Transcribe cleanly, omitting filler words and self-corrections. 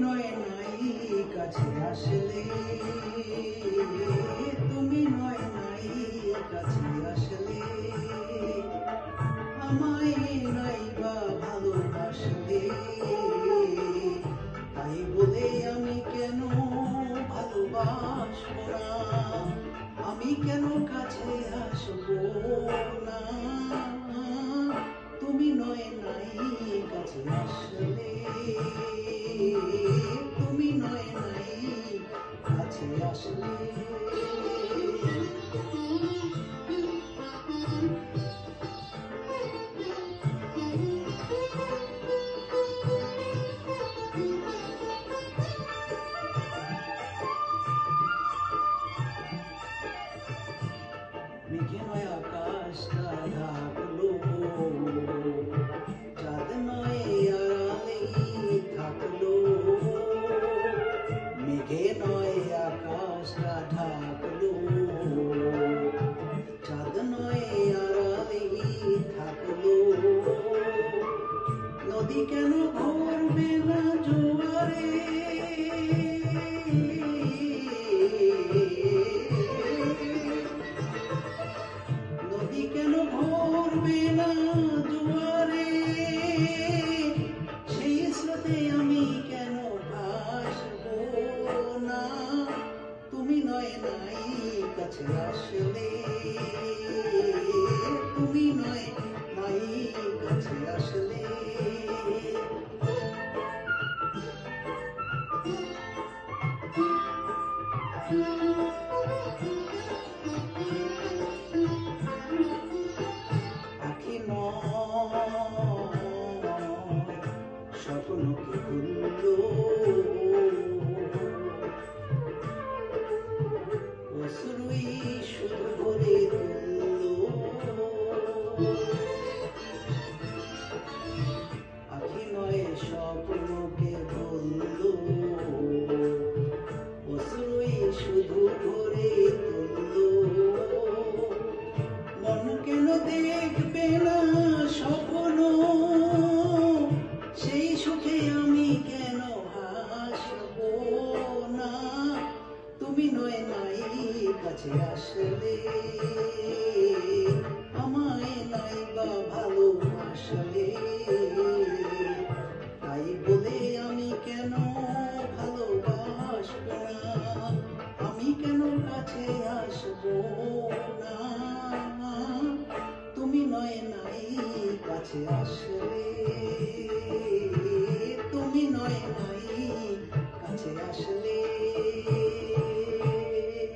নয় নাই কাছে আসলে, তুমি নয় নাই কাছে আসলে, আমায় নাই বা ভালোবাসলে, তাই বলে আমি কেন ভালোবাসবো না, আমি কেন কাছে আসবো না, তুমি নয় নাই কাছে আসলে, তুমি নয় নাই কাছে আসলে। মেঘে নয় আকাশটা ঢাকলো, চাঁদ নয় আড়ালেই থাকলো, মেঘে নয় আকাশটা ঢাকলো, চাঁদ নয় আড়ালেই থাকলো, নদী কেন ভরবে না জোয়ারে, নদী কেন ভরবে না জোয়ারে, সেই স্রোতে আমি কেন ভাসবো না, তুমি নয় নাই কাছে আসলে, তুমি নয় নাই কাছে আসলে। আখি নয় স্বপ্নকে ভুললো, অশ্রুই শুধু ভরে তুললো, আখি নয় স্বপ্নকে ভুললো, অশ্রুই শুধু ভরে তুললো, মন কেন দেখবে না স্বপ্ন, সেই সুখে আমি কেন হাসবো না, তুমি নয় নাই কাছে আসলে, আমায় নাই বা ভালোবাসলে, তাই বলে আমি কেন ভালোবাসবো না, আমি কেন কাছে আসবো না, তুমি নয় নাই কাছে আসলে, তুমি নয় নাই কাছে আসলে।